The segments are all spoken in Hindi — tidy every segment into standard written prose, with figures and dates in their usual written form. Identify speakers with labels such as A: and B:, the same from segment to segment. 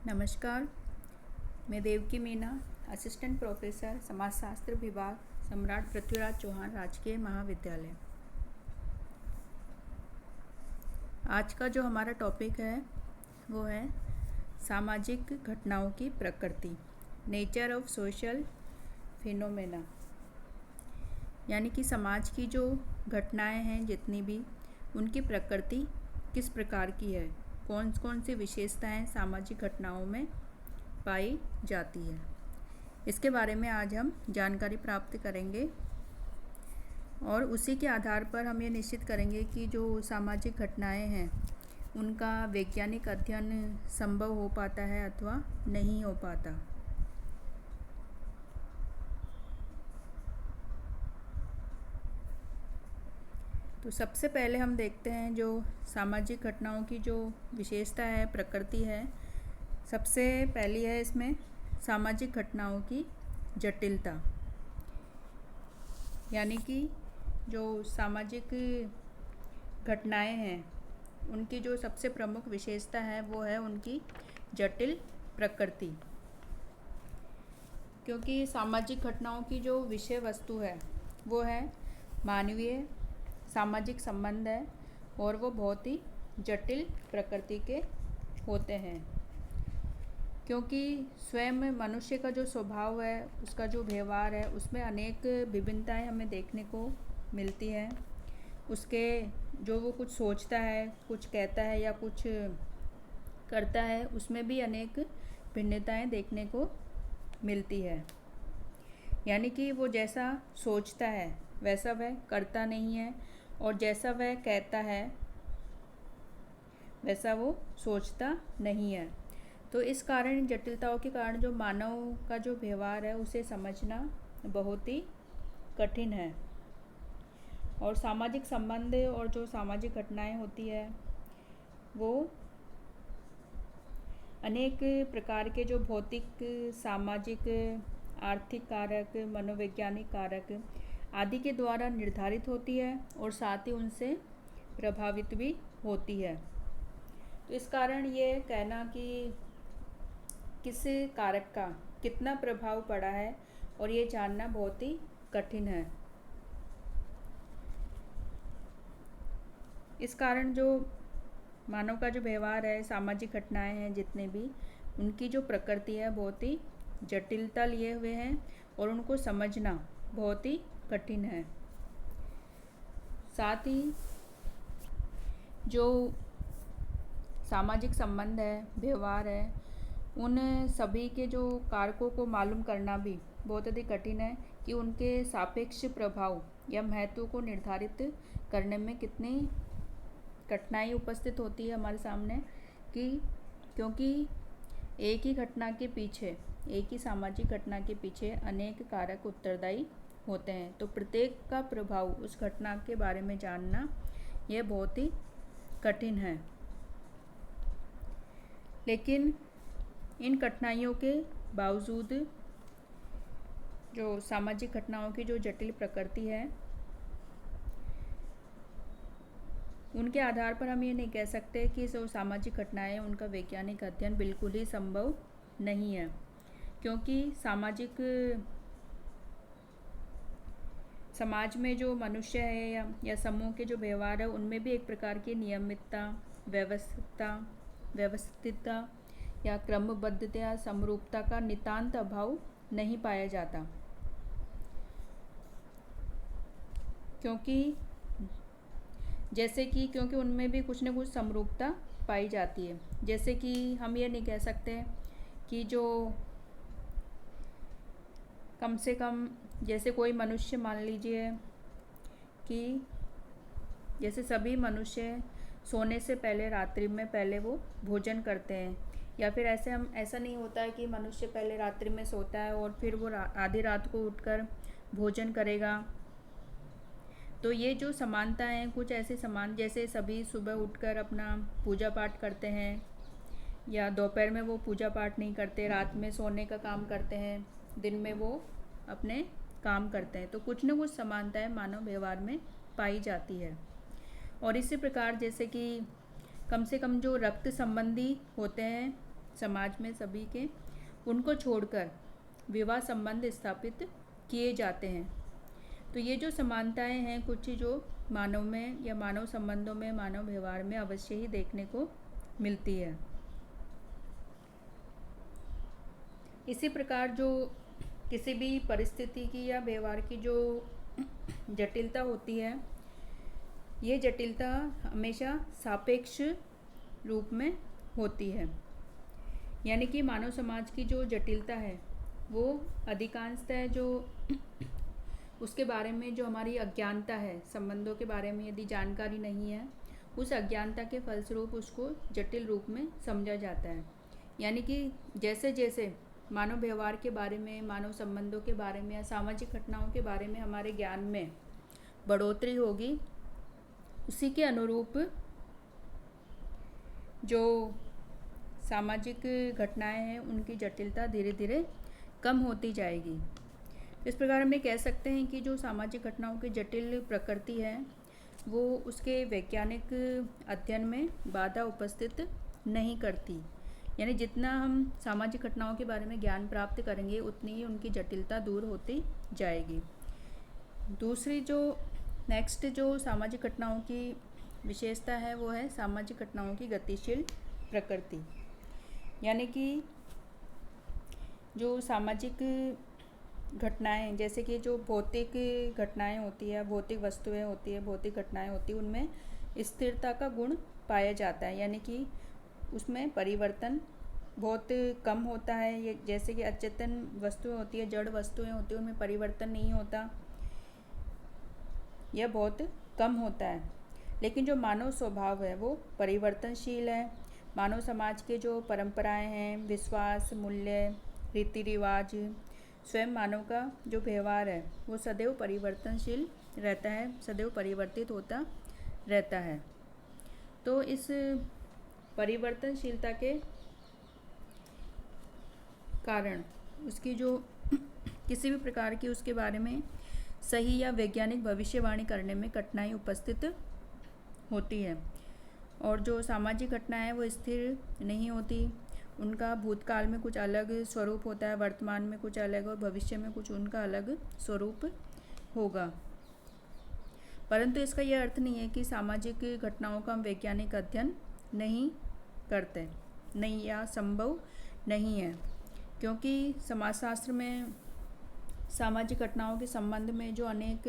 A: नमस्कार। मैं देवकी मीना, असिस्टेंट प्रोफेसर समाजशास्त्र विभाग, सम्राट पृथ्वीराज चौहान राजकीय महाविद्यालय। आज का जो हमारा टॉपिक है वो है सामाजिक घटनाओं की प्रकृति, नेचर ऑफ सोशल फिनोमेना। यानी कि समाज की जो घटनाएं हैं जितनी भी, उनकी प्रकृति किस प्रकार की है, कौन कौन सी विशेषताएं सामाजिक घटनाओं में पाई जाती है, इसके बारे में आज हम जानकारी प्राप्त करेंगे। और उसी के आधार पर हम ये निश्चित करेंगे कि जो सामाजिक घटनाएं हैं उनका वैज्ञानिक अध्ययन संभव हो पाता है अथवा नहीं हो पाता। तो सबसे पहले हम देखते हैं जो सामाजिक घटनाओं की जो विशेषता है, प्रकृति है। सबसे पहली है इसमें सामाजिक घटनाओं की जटिलता। यानी कि जो सामाजिक घटनाएं हैं उनकी जो सबसे प्रमुख विशेषता है वो है उनकी जटिल प्रकृति। क्योंकि सामाजिक घटनाओं की जो विषय वस्तु है वो है मानवीय सामाजिक संबंध है और वो बहुत ही जटिल प्रकृति के होते हैं। क्योंकि स्वयं मनुष्य का जो स्वभाव है, उसका जो व्यवहार है, उसमें अनेक विभिन्नताएं हमें देखने को मिलती है। उसके जो वो कुछ सोचता है, कुछ कहता है या कुछ करता है, उसमें भी अनेक भिन्नताएं देखने को मिलती है। यानी कि वो जैसा सोचता है वैसा वह करता नहीं है और जैसा वह कहता है वैसा वो सोचता नहीं है। तो इस कारण, जटिलताओं के कारण जो मानव का जो व्यवहार है उसे समझना बहुत ही कठिन है। और सामाजिक संबंध और जो सामाजिक घटनाएं होती है वो अनेक प्रकार के जो भौतिक, सामाजिक, आर्थिक कारक, मनोवैज्ञानिक कारक आदि के द्वारा निर्धारित होती है और साथ ही उनसे प्रभावित भी होती है। तो इस कारण ये कहना कि किस कारक का कितना प्रभाव पड़ा है और ये जानना बहुत ही कठिन है। इस कारण जो मानव का जो व्यवहार है, सामाजिक घटनाएं हैं जितने भी, उनकी जो प्रकृति है बहुत ही जटिलता लिए हुए हैं और उनको समझना बहुत ही कठिन है। साथ ही जो सामाजिक संबंध है, व्यवहार है, उन सभी के जो कारकों को मालूम करना भी बहुत अधिक कठिन है कि उनके सापेक्ष प्रभाव या महत्व को निर्धारित करने में कितनी कठिनाई उपस्थित होती है हमारे सामने। कि क्योंकि एक ही घटना के पीछे, एक ही सामाजिक घटना के पीछे अनेक कारक उत्तरदायी होते हैं। तो प्रत्येक का प्रभाव उस घटना के बारे में जानना यह बहुत ही कठिन है। लेकिन इन कठिनाइयों के बावजूद जो सामाजिक घटनाओं की जो जटिल प्रकृति है, उनके आधार पर हम ये नहीं कह सकते कि जो सामाजिक घटनाएं उनका वैज्ञानिक अध्ययन बिल्कुल ही संभव नहीं है। क्योंकि समाज में जो मनुष्य है या समूह के जो व्यवहार है उनमें भी एक प्रकार की नियमितता, व्यवस्थितता या क्रमबद्धता या समरूपता का नितांत अभाव नहीं पाया जाता। क्योंकि उनमें भी कुछ न कुछ समरूपता पाई जाती है। जैसे कि हम ये नहीं कह सकते कि जो कम से कम, जैसे कोई मनुष्य, मान लीजिए कि जैसे सभी मनुष्य सोने से पहले, रात्रि में पहले वो भोजन करते हैं, या फिर ऐसा नहीं होता है कि मनुष्य पहले रात्रि में सोता है और फिर वो आधी रात को उठकर भोजन करेगा। तो ये जो समानता है, कुछ ऐसे समान, जैसे सभी सुबह उठकर अपना पूजा पाठ करते हैं या दोपहर में वो पूजा पाठ नहीं करते, रात में सोने का काम करते हैं, दिन में वो अपने काम करते हैं। तो कुछ न कुछ समानताएं मानव व्यवहार में पाई जाती है। और इसी प्रकार जैसे कि कम से कम जो रक्त संबंधी होते हैं समाज में सभी के उनको छोड़कर विवाह संबंध स्थापित किए जाते हैं। तो ये जो समानताएं हैं कुछ जो मानव में या मानव संबंधों में, मानव व्यवहार में अवश्य ही देखने को मिलती है। इसी प्रकार जो किसी भी परिस्थिति की या व्यवहार की जो जटिलता होती है, ये जटिलता हमेशा सापेक्ष रूप में होती है। यानी कि मानव समाज की जो जटिलता है वो अधिकांशतः जो उसके बारे में जो हमारी अज्ञानता है, संबंधों के बारे में यदि जानकारी नहीं है, उस अज्ञानता के फलस्वरूप उसको जटिल रूप में समझा जाता है। यानी कि जैसे जैसे मानव व्यवहार के बारे में, मानव संबंधों के बारे में या सामाजिक घटनाओं के बारे में हमारे ज्ञान में बढ़ोतरी होगी, उसी के अनुरूप जो सामाजिक घटनाएं हैं उनकी जटिलता धीरे धीरे कम होती जाएगी। इस प्रकार हम ये कह सकते हैं कि जो सामाजिक घटनाओं की जटिल प्रकृति है वो उसके वैज्ञानिक अध्ययन में बाधा उपस्थित नहीं करती। यानी जितना हम सामाजिक घटनाओं के बारे में ज्ञान प्राप्त करेंगे उतनी ही उनकी जटिलता दूर होती जाएगी। दूसरी जो नेक्स्ट जो सामाजिक घटनाओं की विशेषता है वो है सामाजिक घटनाओं की गतिशील प्रकृति। यानी कि जो सामाजिक घटनाएं, जैसे कि जो भौतिक घटनाएं होती है, भौतिक वस्तुएं होती है, भौतिक घटनाएं होती है, उनमें स्थिरता का गुण पाया जाता है। यानी कि उसमें परिवर्तन बहुत कम होता है। ये जैसे कि अचेतन वस्तुएं होती है, जड़ वस्तुएं होती है, उनमें परिवर्तन नहीं होता, यह बहुत कम होता है। लेकिन जो मानव स्वभाव है वो परिवर्तनशील है। मानव समाज के जो परंपराएं हैं, विश्वास, मूल्य, रीति रिवाज, स्वयं मानव का जो व्यवहार है वो सदैव परिवर्तनशील रहता है, सदैव परिवर्तित होता रहता है। तो इस परिवर्तनशीलता के कारण उसकी जो किसी भी प्रकार की उसके बारे में सही या वैज्ञानिक भविष्यवाणी करने में कठिनाई उपस्थित होती है। और जो सामाजिक घटनाएं हैं वो स्थिर नहीं होती, उनका भूतकाल में कुछ अलग स्वरूप होता है, वर्तमान में कुछ अलग और भविष्य में कुछ उनका अलग स्वरूप होगा। परंतु इसका यह अर्थ नहीं है कि सामाजिक घटनाओं का हम वैज्ञानिक अध्ययन नहीं करते, नहीं या संभव नहीं है। क्योंकि समाजशास्त्र में सामाजिक घटनाओं के संबंध में जो अनेक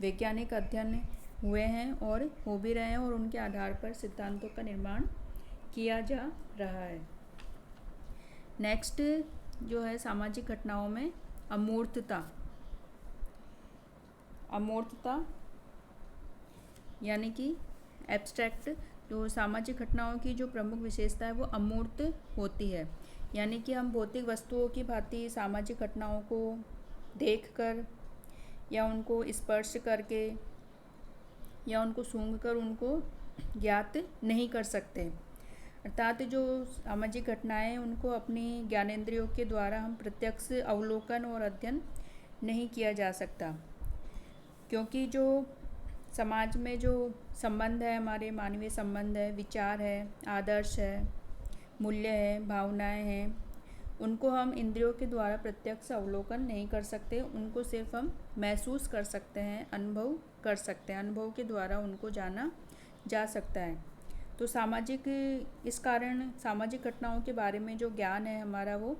A: वैज्ञानिक अध्ययन हुए हैं और हो भी रहे हैं और उनके आधार पर सिद्धांतों का निर्माण किया जा रहा है। नेक्स्ट जो है सामाजिक घटनाओं में अमूर्तता। अमूर्तता यानी कि एब्स्ट्रैक्ट, जो सामाजिक घटनाओं की जो प्रमुख विशेषता है वो अमूर्त होती है। यानी कि हम भौतिक वस्तुओं की भांति सामाजिक घटनाओं को देखकर या उनको स्पर्श करके या उनको सूंघकर उनको ज्ञात नहीं कर सकते। अर्थात जो सामाजिक घटनाएं हैं उनको अपनी ज्ञानेंद्रियों के द्वारा हम प्रत्यक्ष अवलोकन और अध्ययन नहीं किया जा सकता। क्योंकि जो समाज में जो संबंध है, हमारे मानवीय संबंध है, विचार है, आदर्श है, मूल्य है, भावनाएं हैं, उनको हम इंद्रियों के द्वारा प्रत्यक्ष अवलोकन नहीं कर सकते। उनको सिर्फ हम महसूस कर सकते हैं, अनुभव कर सकते हैं, अनुभव के द्वारा उनको जाना जा सकता है। तो इस कारण सामाजिक घटनाओं के बारे में जो ज्ञान है हमारा वो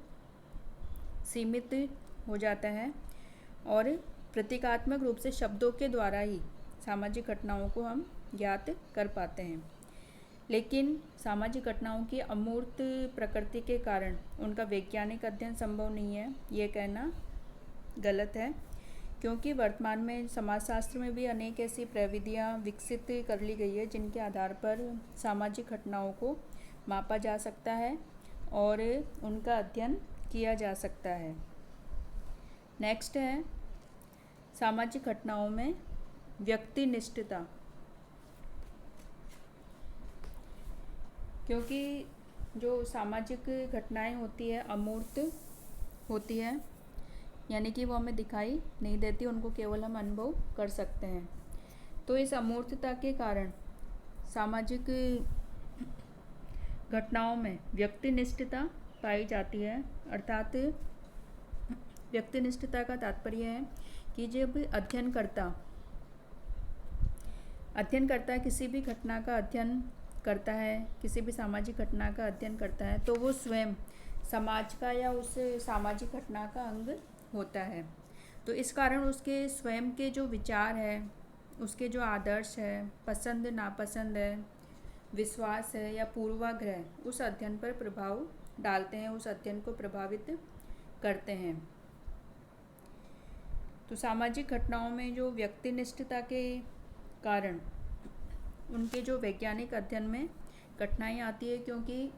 A: सीमित हो जाता है और प्रतीकात्मक रूप से शब्दों के द्वारा ही सामाजिक घटनाओं को हम ज्ञात कर पाते हैं। लेकिन सामाजिक घटनाओं की अमूर्त प्रकृति के कारण उनका वैज्ञानिक अध्ययन संभव नहीं है, ये कहना गलत है। क्योंकि वर्तमान में समाजशास्त्र में भी अनेक ऐसी प्रविधियाँ विकसित कर ली गई है जिनके आधार पर सामाजिक घटनाओं को मापा जा सकता है और उनका अध्ययन किया जा सकता है। नेक्स्ट है सामाजिक घटनाओं में व्यक्तिनिष्ठता। क्योंकि जो सामाजिक घटनाएं होती है अमूर्त होती है, यानी कि वो हमें दिखाई नहीं देती, उनको केवल हम अनुभव कर सकते हैं। तो इस अमूर्तता के कारण सामाजिक घटनाओं में व्यक्तिनिष्ठता पाई जाती है, अर्थात व्यक्तिनिष्ठता का तात्पर्य है कि जब अध्ययनकर्ता किसी भी घटना का अध्ययन करता है, किसी भी सामाजिक घटना का अध्ययन करता है, तो वो स्वयं समाज का या उस सामाजिक घटना का अंग होता है। तो इस कारण उसके स्वयं के जो विचार है, उसके जो आदर्श है, पसंद नापसंद है, विश्वास है या पूर्वाग्रह उस अध्ययन पर प्रभाव डालते हैं, उस अध्ययन को प्रभावित करते हैं। तो सामाजिक घटनाओं में जो व्यक्तिनिष्ठता के कारण उनके जो वैज्ञानिक अध्ययन में कठिनाई आती है, क्योंकि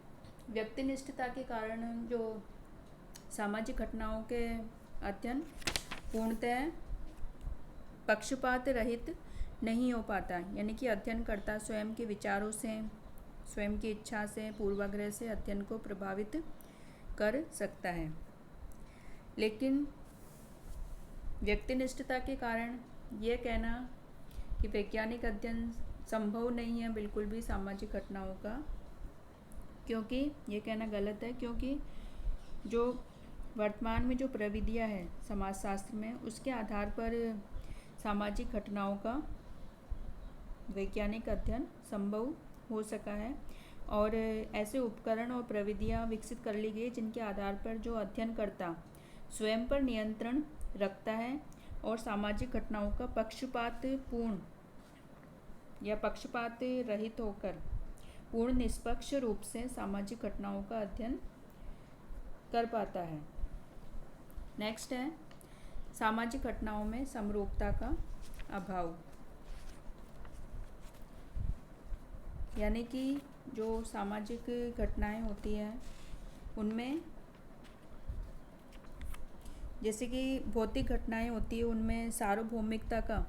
A: व्यक्तिनिष्ठता के कारण जो सामाजिक घटनाओं के अध्ययन पूर्णतः पक्षपात रहित नहीं हो पाता, यानी कि अध्ययनकर्ता स्वयं के विचारों से, स्वयं की इच्छा से, पूर्वाग्रह से अध्ययन को प्रभावित कर सकता है। लेकिन व्यक्तिनिष्ठता के कारण यह कहना कि वैज्ञानिक अध्ययन संभव नहीं है बिल्कुल भी सामाजिक घटनाओं का, क्योंकि ये कहना गलत है, क्योंकि जो वर्तमान में जो प्रविधियां है समाजशास्त्र में, उसके आधार पर सामाजिक घटनाओं का वैज्ञानिक अध्ययन संभव हो सका है और ऐसे उपकरण और प्रविधियां विकसित कर ली गई जिनके आधार पर जो अध्ययनकर्ता स्वयं पर नियंत्रण रखता है और सामाजिक घटनाओं का पक्षपातपूर्ण या पक्षपात रहित होकर पूर्ण निष्पक्ष रूप से सामाजिक घटनाओं का अध्ययन कर पाता है। नेक्स्ट है सामाजिक घटनाओं में समरूपता का अभाव, यानी कि जो सामाजिक घटनाएं होती हैं उनमें, जैसे कि भौतिक घटनाएं होती है, उनमें सार्वभौमिकता का,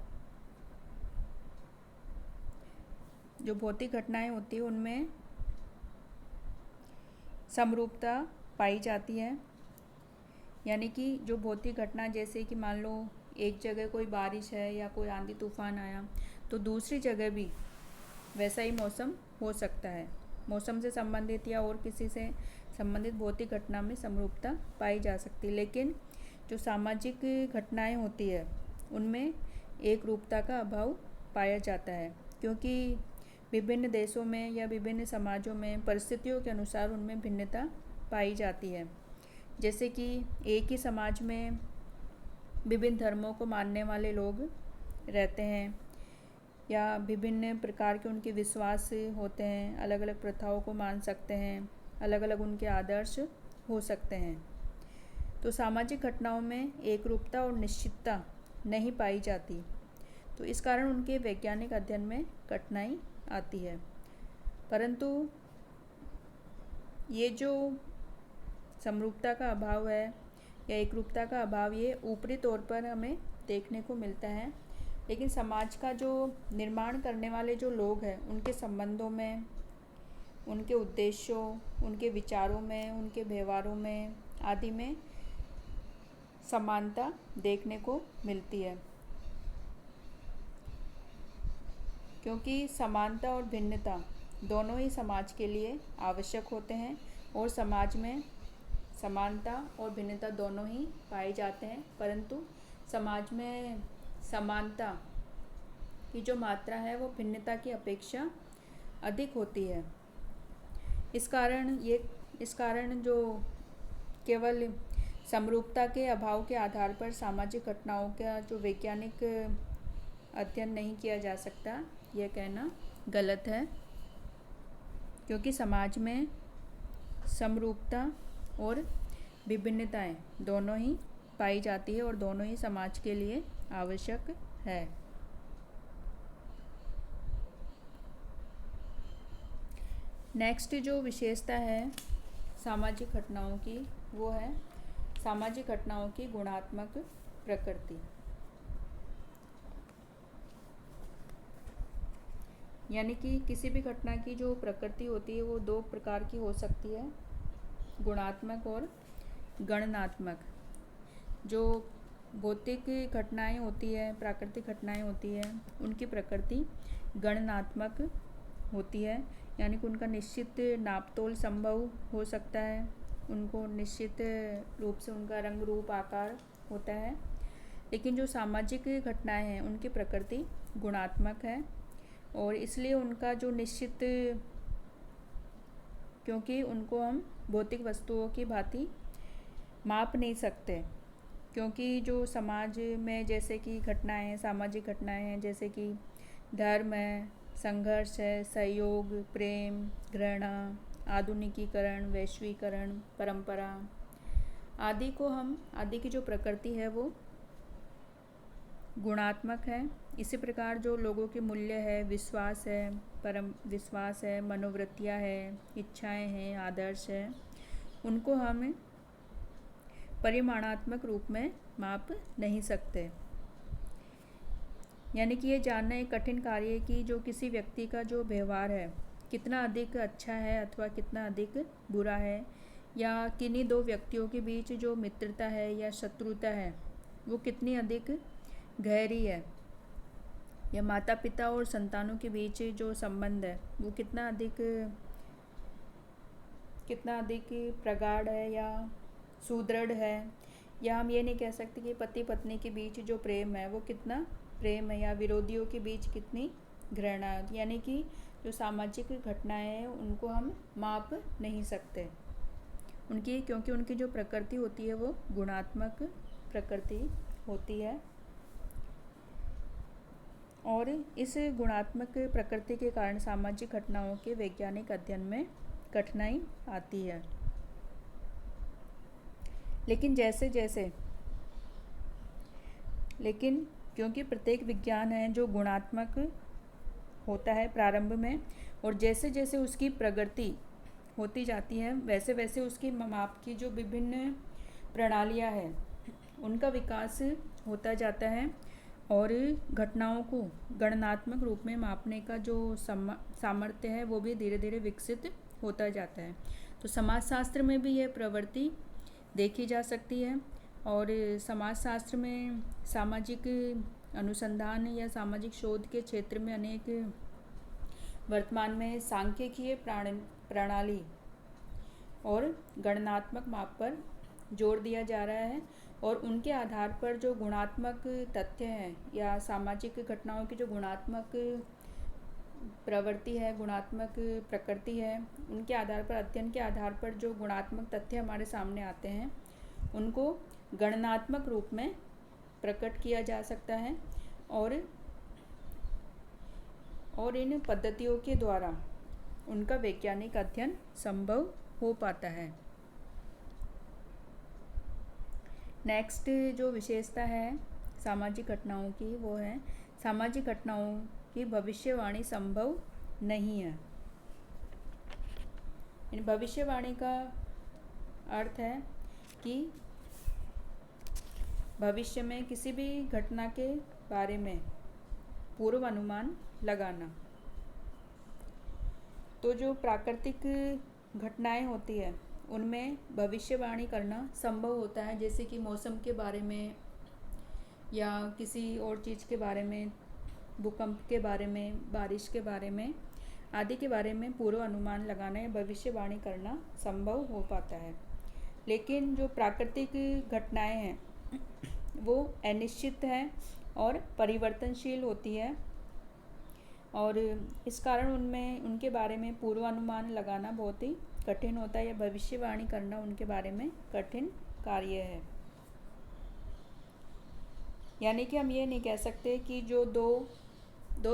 A: जो भौतिक घटनाएं होती है उनमें समरूपता पाई जाती है, यानी कि जो भौतिक घटना, जैसे कि मान लो एक जगह कोई बारिश है या कोई आंधी तूफान आया, तो दूसरी जगह भी वैसा ही मौसम हो सकता है। मौसम से संबंधित या और किसी से संबंधित भौतिक घटना में समरूपता पाई जा सकती है, लेकिन जो सामाजिक घटनाएं होती है उनमें एक रूपता का अभाव पाया जाता है, क्योंकि विभिन्न देशों में या विभिन्न समाजों में परिस्थितियों के अनुसार उनमें भिन्नता पाई जाती है। जैसे कि एक ही समाज में विभिन्न धर्मों को मानने वाले लोग रहते हैं या विभिन्न प्रकार के उनके विश्वास होते हैं, अलग अलग प्रथाओं को मान सकते हैं, अलग अलग उनके आदर्श हो सकते हैं। तो सामाजिक घटनाओं में एकरूपता और निश्चितता नहीं पाई जाती, तो इस कारण उनके वैज्ञानिक अध्ययन में कठिनाई आती है। परंतु ये जो समरूपता का अभाव है या एकरूपता का अभाव, ये ऊपरी तौर पर हमें देखने को मिलता है, लेकिन समाज का जो निर्माण करने वाले जो लोग हैं उनके संबंधों में, उनके उद्देश्यों, उनके विचारों में, उनके व्यवहारों में आदि में समानता देखने को मिलती है, क्योंकि समानता और भिन्नता दोनों ही समाज के लिए आवश्यक होते हैं और समाज में समानता और भिन्नता दोनों ही पाए जाते हैं, परंतु समाज में समानता की जो मात्रा है वो भिन्नता की अपेक्षा अधिक होती है। इस कारण जो केवल समरूपता के अभाव के आधार पर सामाजिक घटनाओं का जो वैज्ञानिक अध्ययन नहीं किया जा सकता, यह कहना गलत है, क्योंकि समाज में समरूपता और विभिन्नताएं दोनों ही पाई जाती है और दोनों ही समाज के लिए आवश्यक है। नेक्स्ट जो विशेषता है सामाजिक घटनाओं की, वो है सामाजिक घटनाओं की गुणात्मक प्रकृति, यानी कि किसी भी घटना की जो प्रकृति होती है वो दो प्रकार की हो सकती है, गुणात्मक और गणनात्मक। जो भौतिक घटनाएं होती है, प्राकृतिक घटनाएं होती है, उनकी प्रकृति गणनात्मक होती है, यानी कि उनका निश्चित नापतोल संभव हो सकता है, उनको निश्चित रूप से उनका रंग रूप आकार होता है। लेकिन जो सामाजिक घटनाएं हैं उनकी प्रकृति गुणात्मक है और इसलिए उनका जो निश्चित, क्योंकि उनको हम भौतिक वस्तुओं की भांति माप नहीं सकते, क्योंकि जो समाज में जैसे कि घटनाएं हैं, सामाजिक घटनाएं हैं, जैसे कि धर्म है, संघर्ष है, सहयोग, प्रेम, घृणा, आधुनिकीकरण, वैश्वीकरण, परंपरा आदि को हम, आदि की जो प्रकृति है वो गुणात्मक है। इसी प्रकार जो लोगों के मूल्य है, विश्वास है, परम विश्वास है, मनोवृत्तियाँ है, इच्छाएं हैं, आदर्श है, उनको हम परिमाणात्मक रूप में माप नहीं सकते। यानी कि ये जानना एक कठिन कार्य है कि जो किसी व्यक्ति का जो व्यवहार है कितना अधिक अच्छा है अथवा कितना अधिक बुरा है, या किन्हीं दो व्यक्तियों के बीच जो मित्रता है या शत्रुता है वो कितनी अधिक गहरी है, या माता पिता और संतानों के बीच जो संबंध है वो कितना अधिक प्रगाढ़ है या सुदृढ़ है, या हम ये नहीं कह सकते कि पति पत्नी के बीच जो प्रेम है वो कितना प्रेम है, या विरोधियों के बीच कितनी घृणा है। यानी कि जो सामाजिक घटनाएं हैं उनको हम माप नहीं सकते उनकी, क्योंकि उनकी जो प्रकृति होती है वो गुणात्मक प्रकृति होती है और इस गुणात्मक प्रकृति के कारण सामाजिक घटनाओं के वैज्ञानिक अध्ययन में कठिनाई आती है। लेकिन क्योंकि प्रत्येक विज्ञान है जो गुणात्मक होता है प्रारंभ में, और जैसे जैसे उसकी प्रगति होती जाती है वैसे वैसे उसकी माप की जो विभिन्न प्रणालियां हैं उनका विकास होता जाता है और घटनाओं को गणनात्मक रूप में मापने का जो सामर्थ्य है वो भी धीरे धीरे विकसित होता जाता है। तो समाजशास्त्र में भी यह प्रवृत्ति देखी जा सकती है और समाजशास्त्र में सामाजिक अनुसंधान या सामाजिक शोध के क्षेत्र में अनेक वर्तमान में सांख्यिकीय प्रणाली और गणनात्मक माप पर जोर दिया जा रहा है और उनके आधार पर जो गुणात्मक तथ्य हैं या सामाजिक घटनाओं की जो गुणात्मक प्रवृत्ति है, गुणात्मक प्रकृति है, उनके आधार पर, अध्ययन के आधार पर जो गुणात्मक तथ्य हमारे सामने आते हैं उनको गणनात्मक रूप में प्रकट किया जा सकता है और इन पद्धतियों के द्वारा उनका वैज्ञानिक अध्ययन संभव हो पाता है। नेक्स्ट जो विशेषता है सामाजिक घटनाओं की वो है सामाजिक घटनाओं की भविष्यवाणी संभव नहीं है। इन भविष्यवाणी का अर्थ है कि भविष्य में किसी भी घटना के बारे में पूर्व अनुमान लगाना। तो जो प्राकृतिक घटनाएं होती है उनमें भविष्यवाणी करना संभव होता है, जैसे कि मौसम के बारे में या किसी और चीज़ के बारे में, भूकंप के बारे में, बारिश के बारे में आदि के बारे में पूर्व अनुमान लगाना या भविष्यवाणी करना संभव हो पाता है। लेकिन जो प्राकृतिक घटनाएं हैं वो अनिश्चित है और परिवर्तनशील होती है और इस कारण उनके बारे में पूर्वानुमान लगाना बहुत ही कठिन होता है या भविष्यवाणी करना उनके बारे में कठिन कार्य है। यानी कि हम ये नहीं कह सकते कि जो दो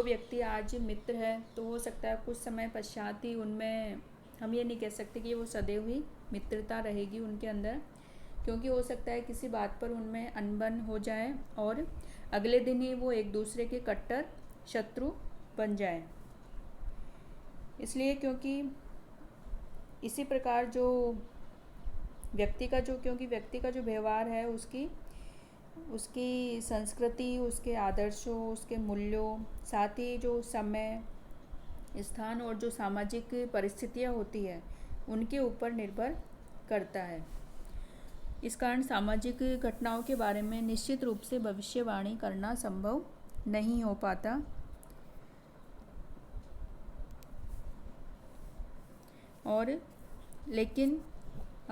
A: व्यक्ति आज मित्र है तो हो सकता है कुछ समय पश्चात ही उनमें, हम ये नहीं कह सकते कि वो सदैव ही मित्रता रहेगी उनके अंदर, क्योंकि हो सकता है किसी बात पर उनमें अनबन हो जाए और अगले दिन ही वो एक दूसरे के कट्टर शत्रु बन जाए। इसलिए क्योंकि इसी प्रकार जो व्यक्ति का जो व्यवहार है उसकी संस्कृति, उसके आदर्शों, उसके मूल्यों, साथ ही जो समय, स्थान और जो सामाजिक परिस्थितियाँ होती है उनके ऊपर निर्भर करता है। इस कारण सामाजिक घटनाओं के बारे में निश्चित रूप से भविष्यवाणी करना संभव नहीं हो पाता। और लेकिन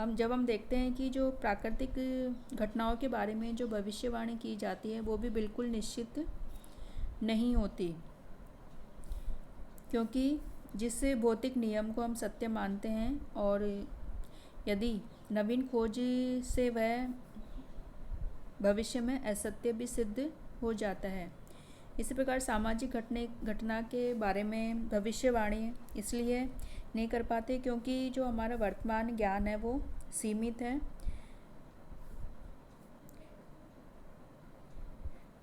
A: जब हम देखते हैं कि जो प्राकृतिक घटनाओं के बारे में जो भविष्यवाणी की जाती है वो भी बिल्कुल निश्चित नहीं होती, क्योंकि जिस भौतिक नियम को हम सत्य मानते हैं और यदि नवीन खोज से वह भविष्य में असत्य भी सिद्ध हो जाता है। इसी प्रकार सामाजिक घटना के बारे में भविष्यवाणी इसलिए नहीं कर पाते क्योंकि जो हमारा वर्तमान ज्ञान है वो सीमित है,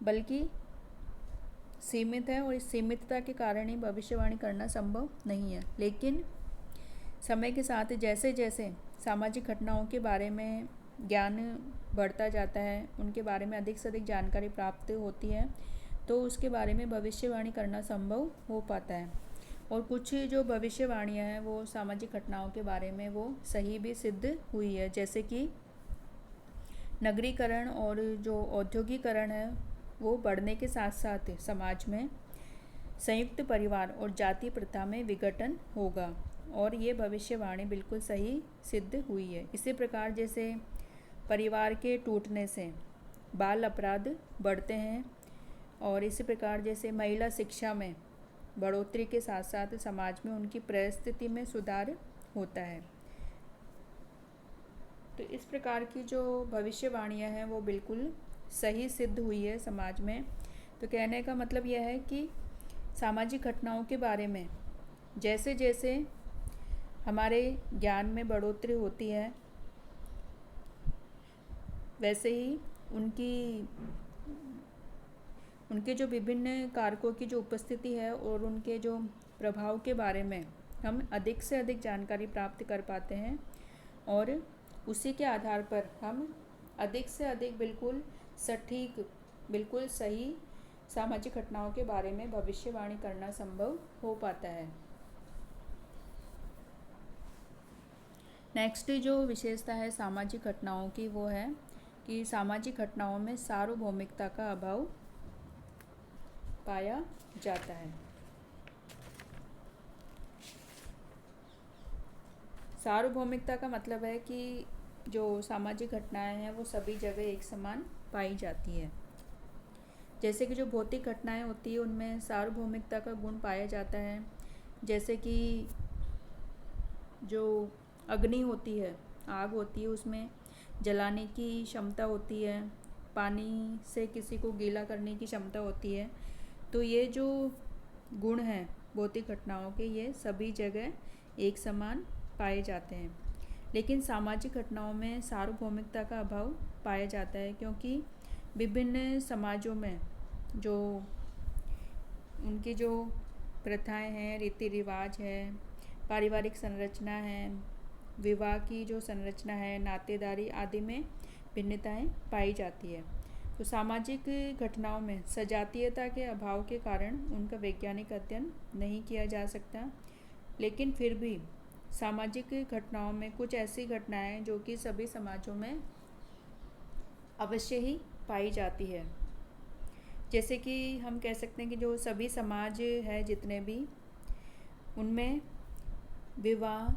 A: बल्कि सीमित है और इस सीमितता के कारण ही भविष्यवाणी करना संभव नहीं है। लेकिन समय के साथ जैसे जैसे सामाजिक घटनाओं के बारे में ज्ञान बढ़ता जाता है, उनके बारे में अधिक से अधिक जानकारी प्राप्त होती है, तो उसके बारे में भविष्यवाणी करना संभव हो पाता है। और कुछ जो भविष्यवाणियाँ हैं वो सामाजिक घटनाओं के बारे में वो सही भी सिद्ध हुई है, जैसे कि नगरीकरण और जो औद्योगिकरण है वो बढ़ने के साथ साथ समाज में संयुक्त परिवार और जाति प्रथा में विघटन होगा, और ये भविष्यवाणी बिल्कुल सही सिद्ध हुई है। इसी प्रकार जैसे परिवार के टूटने से बाल अपराध बढ़ते हैं, और इसी प्रकार जैसे महिला शिक्षा में बढ़ोतरी के साथ साथ समाज में उनकी परिस्थिति में सुधार होता है। तो इस प्रकार की जो भविष्यवाणियाँ हैं वो बिल्कुल सही सिद्ध हुई है समाज में। तो कहने का मतलब यह है कि सामाजिक घटनाओं के बारे में जैसे जैसे हमारे ज्ञान में बढ़ोतरी होती है, वैसे ही उनके जो विभिन्न कारकों की जो उपस्थिति है और उनके जो प्रभाव के बारे में हम अधिक से अधिक जानकारी प्राप्त कर पाते हैं, और उसी के आधार पर हम अधिक से अधिक बिल्कुल सटीक, बिल्कुल सही सामाजिक घटनाओं के बारे में भविष्यवाणी करना संभव हो पाता है। नेक्स्ट जो विशेषता है सामाजिक घटनाओं की वो है कि सामाजिक घटनाओं में सार्वभौमिकता का अभाव पाया जाता है। सार्वभौमिकता का मतलब है कि जो सामाजिक घटनाएं हैं वो सभी जगह एक समान पाई जाती है। जैसे कि जो भौतिक घटनाएं होती है उनमें सार्वभौमिकता का गुण पाया जाता है, जैसे कि जो अग्नि होती है, आग होती है, उसमें जलाने की क्षमता होती है, पानी से किसी को गीला करने की क्षमता होती है। तो ये जो गुण हैं भौतिक घटनाओं के, ये सभी जगह एक समान पाए जाते हैं। लेकिन सामाजिक घटनाओं में सार्वभौमिकता का अभाव पाया जाता है, क्योंकि विभिन्न समाजों में जो उनकी जो प्रथाएं हैं, रीति रिवाज है, पारिवारिक संरचना है, विवाह की जो संरचना है, नातेदारी आदि में भिन्नताएं पाई जाती है। तो सामाजिक घटनाओं में सजातीयता के अभाव के कारण उनका वैज्ञानिक अध्ययन नहीं किया जा सकता। लेकिन फिर भी सामाजिक घटनाओं में कुछ ऐसी घटनाएं जो कि सभी समाजों में अवश्य ही पाई जाती है। जैसे कि हम कह सकते हैं कि जो सभी समाज है जितने भी, उनमें विवाह,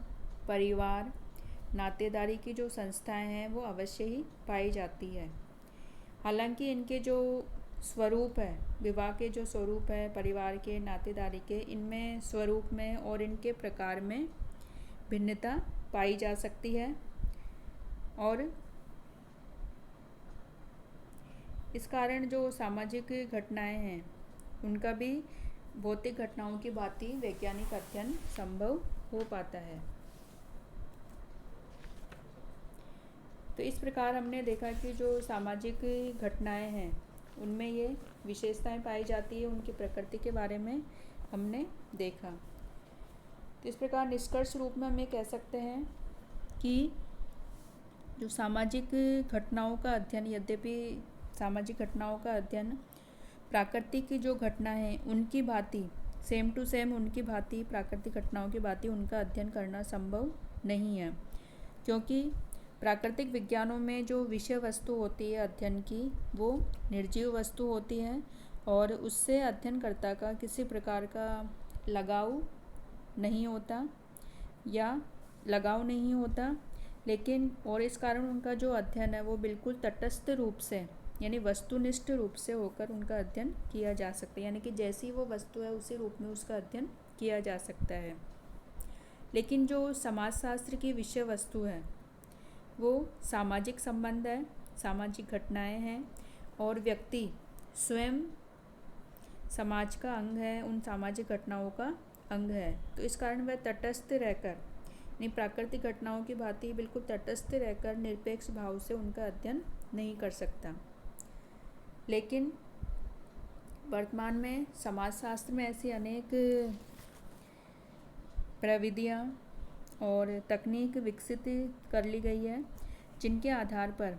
A: परिवार, नातेदारी की जो संस्थाएं हैं वो अवश्य ही पाई जाती है। हालांकि इनके जो स्वरूप है, विवाह के जो स्वरूप है, परिवार के, नातेदारी के, इनमें स्वरूप में और इनके प्रकार में भिन्नता पाई जा सकती है, और इस कारण जो सामाजिक घटनाएं हैं उनका भी भौतिक घटनाओं की भांति वैज्ञानिक अध्ययन संभव हो पाता है। तो इस प्रकार हमने देखा कि जो सामाजिक घटनाएं हैं उनमें ये विशेषताएं पाई जाती है, उनकी प्रकृति के बारे में हमने देखा। तो इस प्रकार निष्कर्ष रूप में हम ये कह सकते हैं कि जो सामाजिक घटनाओं का अध्ययन, यद्यपि सामाजिक घटनाओं का अध्ययन प्राकृतिक की जो घटना है उनकी भांति सेम टू सेम उनकी भांति प्राकृतिक घटनाओं की भांति उनका अध्ययन करना संभव नहीं है, क्योंकि प्राकृतिक विज्ञानों में जो विषय वस्तु होती है अध्ययन की वो निर्जीव वस्तु होती है, और उससे अध्ययनकर्ता का किसी प्रकार का लगाव नहीं होता, या लगाव नहीं होता, लेकिन और इस कारण उनका जो अध्ययन है वो बिल्कुल तटस्थ रूप से यानी वस्तुनिष्ठ रूप से होकर उनका अध्ययन किया जा सकता है, यानी कि जैसी वो वस्तु है उसी रूप में उसका अध्ययन किया जा सकता है। लेकिन जो समाजशास्त्र की विषय वस्तु है वो सामाजिक संबंध है, सामाजिक घटनाएं हैं और व्यक्ति स्वयं समाज का अंग है, उन सामाजिक घटनाओं का अंग है। तो इस कारण वह तटस्थ रहकर यानी प्राकृतिक घटनाओं की भांति बिल्कुल तटस्थ रहकर निरपेक्ष भाव से उनका अध्ययन नहीं कर सकता। लेकिन वर्तमान में समाजशास्त्र में ऐसी अनेक प्रविधियाँ और तकनीक विकसित कर ली गई है जिनके आधार पर,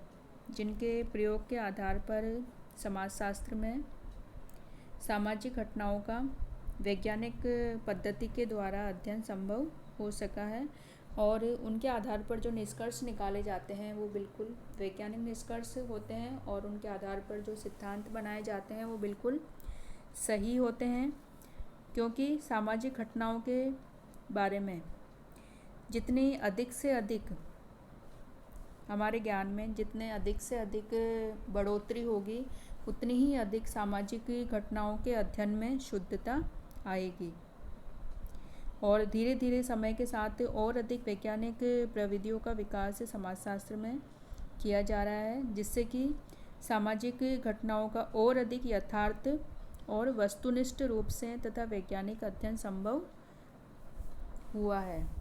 A: जिनके प्रयोग के आधार पर समाजशास्त्र में सामाजिक घटनाओं का वैज्ञानिक पद्धति के द्वारा अध्ययन संभव हो सका है और उनके आधार पर जो निष्कर्ष निकाले जाते हैं वो बिल्कुल वैज्ञानिक निष्कर्ष होते हैं और उनके आधार पर जो सिद्धांत बनाए जाते हैं वो बिल्कुल सही होते हैं। क्योंकि सामाजिक घटनाओं के बारे में जितनी अधिक से अधिक हमारे ज्ञान में जितने अधिक से अधिक बढ़ोतरी होगी उतनी ही अधिक सामाजिक घटनाओं के अध्ययन में शुद्धता आएगी और धीरे धीरे समय के साथ और अधिक वैज्ञानिक प्रविधियों का विकास समाजशास्त्र में किया जा रहा है, जिससे कि सामाजिक घटनाओं का और अधिक यथार्थ और वस्तुनिष्ठ रूप से तथा वैज्ञानिक अध्ययन संभव हुआ है।